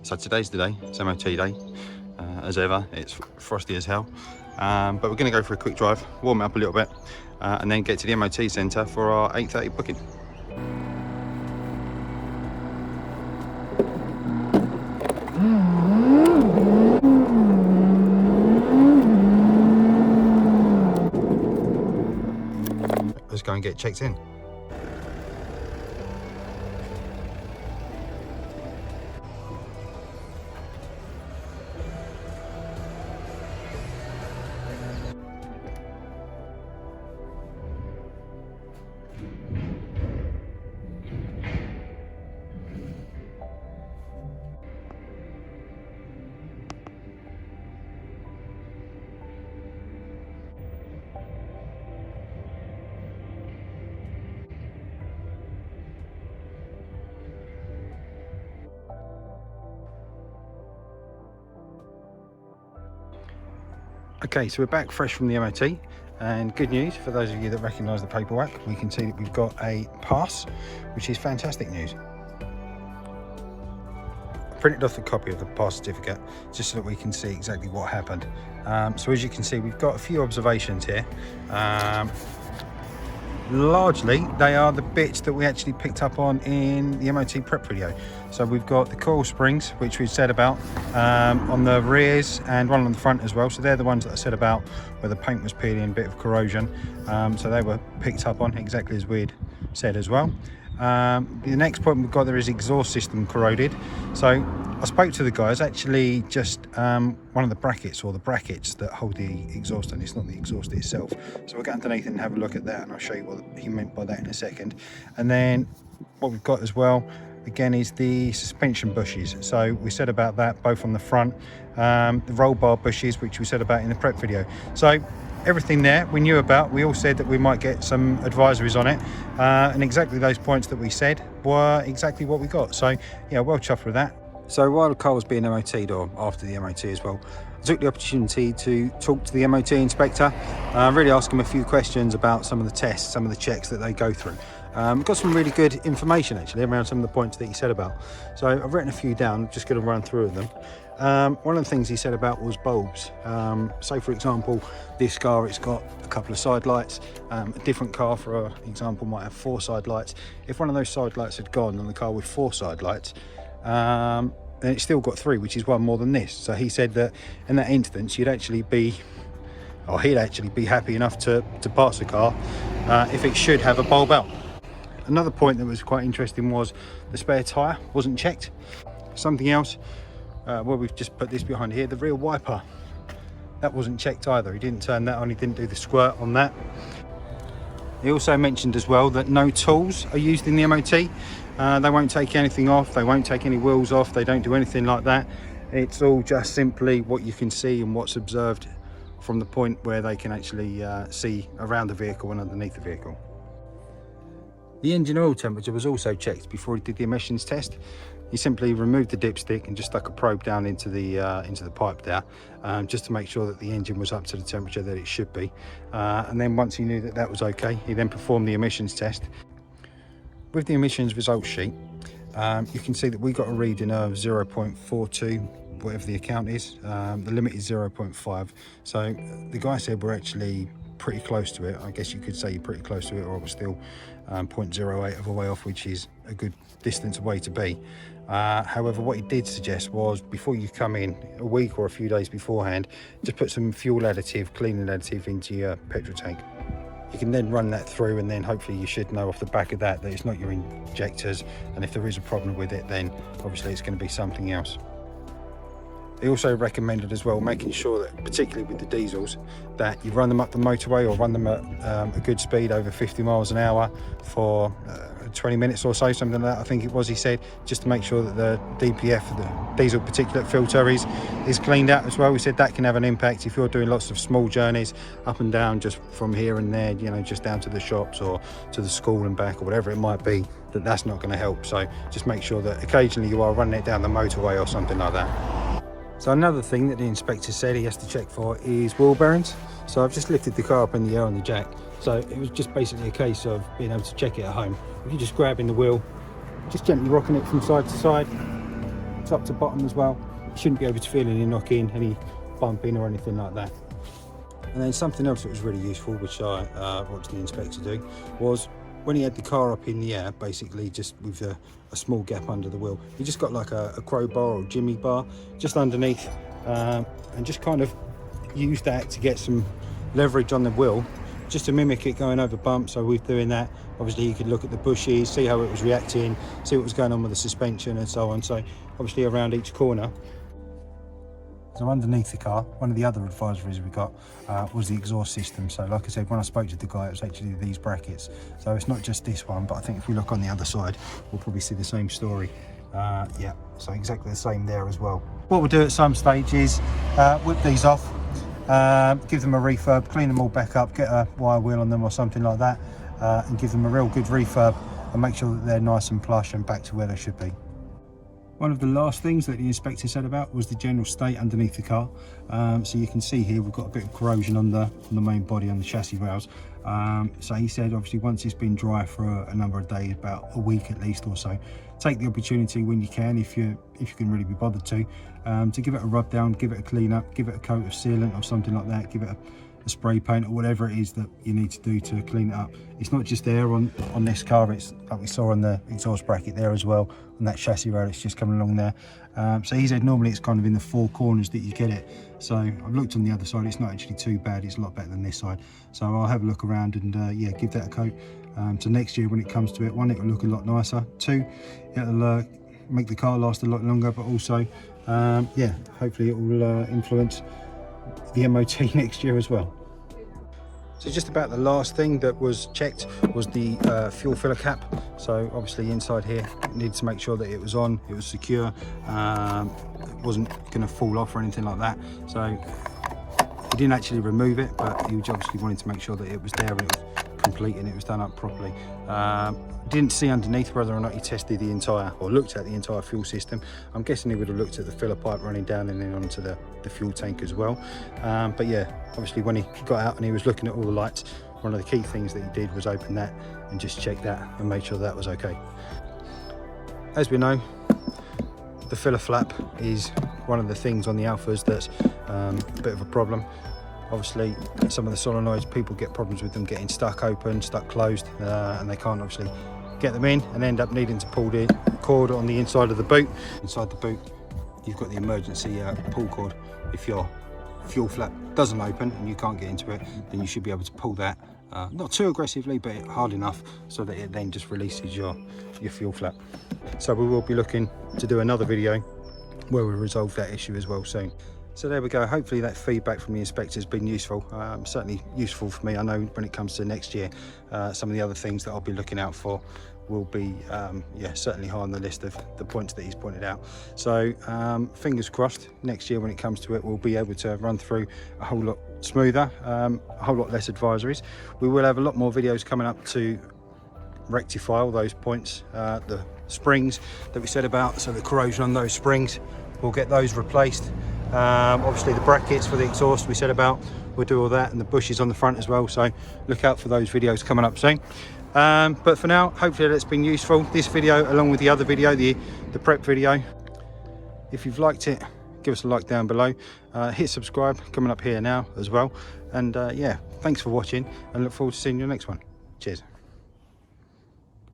So today's the day, it's MOT day. As ever, it's frosty as hell. But we're going to go for a quick drive, warm it up a little bit, and then get to the MOT centre for our 8:30 booking. Let's go and get checked in. Okay, so we're back fresh from the MOT, and good news for those of you that recognise the paperwork, we can see that we've got a pass, which is fantastic news. I printed off the copy of the pass certificate just so that we can see exactly what happened. So as you can see, we've got a few observations here. Largely they are the bits that we actually picked up on in the MOT prep video. So we've got the coil springs, which we said about on the rears, and one on the front as well. So they're the ones that I said about where the paint was peeling, a bit of corrosion. So they were picked up on exactly as we'd said as well. The next point we've got there is exhaust system corroded. So I spoke to the guys, actually just one of the brackets, or the brackets that hold the exhaust, and it's not the exhaust itself. So we'll go underneath and have a look at that, and I'll show you what he meant by that in a second. And then what we've got as well again is the suspension bushes. So we said about that both on the front, the roll bar bushes, which we said about in the prep video. So everything there we knew about. We all said that we might get some advisories on it, and exactly those points that we said were exactly what we got. So yeah, well chuffed with that. So while the car was being MOT'd, or after the MOT as well, I took the opportunity to talk to the MOT inspector, really ask him a few questions about some of the tests, some of the checks that they go through. Got some really good information actually around some of the points that he said about. So I've written a few down, I'm just going to run through them. One of the things he said about was bulbs. So for example, this car, it's got a couple of side lights. A different car, for example, might have 4 side lights. If one of those side lights had gone on the car with 4 side lights, and it's still got 3, which is one more than this. So he said that in that instance he'd actually be happy enough to pass the car if it should have a bulb out. Another point that was quite interesting was the spare tyre wasn't checked. Something else, well, we've just put this behind here, the rear wiper, that wasn't checked either. He didn't turn that on, he didn't do the squirt on that. He also mentioned as well that no tools are used in the MOT. They won't take anything off, they won't take any wheels off, they don't do anything like that. It's all just simply what you can see and what's observed from the point where they can actually see around the vehicle and underneath the vehicle. The engine oil temperature was also checked before he did the emissions test. He simply removed the dipstick and just stuck a probe down into the pipe there, just to make sure that the engine was up to the temperature that it should be. And then once he knew that that was okay, he then performed the emissions test. With the emissions results sheet, you can see that we got a reading of 0.42, whatever the account is. The limit is 0.5. So the guy said we're actually pretty close to it. I guess you could say you're pretty close to it, or it was still 0.08 of a way off, which is a good distance away to be. However, what he did suggest was, before you come in, a week or a few days beforehand, just put some fuel additive, cleaning additive into your petrol tank. You can then run that through, and then hopefully you should know off the back of that that it's not your injectors, and if there is a problem with it, then obviously it's going to be something else. They also recommended as well making sure that, particularly with the diesels, that you run them up the motorway or run them at a good speed over 50 miles an hour for 20 minutes or so, something like that I think it was, he said, just to make sure that the DPF, the diesel particulate filter, is cleaned out as well. We said that can have an impact if you're doing lots of small journeys up and down, just from here and there, you know, just down to the shops or to the school and back or whatever it might be, that's not going to help. So just make sure that occasionally you are running it down the motorway or something like that. So another thing that the inspector said he has to check for is wheel bearings. So I've just lifted the car up in the air on the jack. So it was just basically a case of being able to check it at home. If you're just grabbing the wheel, just gently rocking it from side to side, top to bottom as well. You shouldn't be able to feel any knocking, any bumping or anything like that. And then something else that was really useful, which I watched the inspector do, was when he had the car up in the air, basically just with a small gap under the wheel, he just got like a crowbar or jimmy bar just underneath, and just kind of used that to get some leverage on the wheel, just to mimic it going over bumps. So with doing that, obviously you could look at the bushes, see how it was reacting, see what was going on with the suspension and so on. So obviously around each corner. So underneath the car, one of the other advisories we got was the exhaust system. So like I said, when I spoke to the guy, it was actually these brackets. So it's not just this one, but I think if we look on the other side, we'll probably see the same story. Yeah, so exactly the same there as well. What we'll do at some stage is whip these off, give them a refurb, clean them all back up, get a wire wheel on them or something like that, and give them a real good refurb and make sure that they're nice and plush and back to where they should be. One of the last things that the inspector said about was the general state underneath the car. So you can see here we've got a bit of corrosion on the main body, on the chassis rails. So he said obviously once it's been dry for a number of days, about a week at least or so, take the opportunity when you can, if you can really be bothered to give it a rub down, give it a clean up, give it a coat of sealant or something like that, give it a spray paint or whatever it is that you need to do to clean it up. It's not just there on this car, it's like we saw on the exhaust bracket there as well, on that chassis rail, it's just coming along there. So he said normally it's kind of in the four corners that you get it. So I've looked on the other side, it's not actually too bad, it's a lot better than this side. So I'll have a look around and yeah, give that a coat. So next year when it comes to it, one, it'll look a lot nicer, two, it'll make the car last a lot longer, but also yeah, hopefully it will influence the MOT next year as well. So just about the last thing that was checked was the fuel filler cap. So obviously inside here, needed to make sure that it was on, it was secure, it wasn't going to fall off or anything like that. So he didn't actually remove it, but he obviously wanted to make sure that it was there and it was complete and it was done up properly. Didn't see underneath whether or not he tested the entire, or looked at the entire fuel system. I'm guessing he would have looked at the filler pipe running down and then onto the fuel tank as well. But yeah, obviously when he got out and he was looking at all the lights, one of the key things that he did was open that and just check that and make sure that was okay. As we know, the filler flap is one of the things on the Alfas that's a bit of a problem. Obviously some of the solenoids, people get problems with them getting stuck open, stuck closed, and they can't obviously get them in and end up needing to pull the cord on the inside of the boot. Inside the boot you've got the emergency pull cord. If your fuel flap doesn't open and you can't get into it, then you should be able to pull that, not too aggressively but hard enough so that it then just releases your fuel flap. So we will be looking to do another video where we resolve that issue as well soon. So there we go, hopefully that feedback from the inspector has been useful, certainly useful for me. I know when it comes to next year, some of the other things that I'll be looking out for will be yeah, certainly high on the list of the points that he's pointed out. So fingers crossed, next year when it comes to it, we'll be able to run through a whole lot smoother, a whole lot less advisories. We will have a lot more videos coming up to rectify all those points, the springs that we said about, so the corrosion on those springs, we'll get those replaced. Obviously the brackets for the exhaust we said about, we'll do all that, and the bushes on the front as well, so look out for those videos coming up soon. But for now, hopefully that's been useful, this video along with the other video, the prep video. If you've liked it, give us a like down below, hit subscribe coming up here now as well, and yeah, thanks for watching and look forward to seeing you next one. Cheers.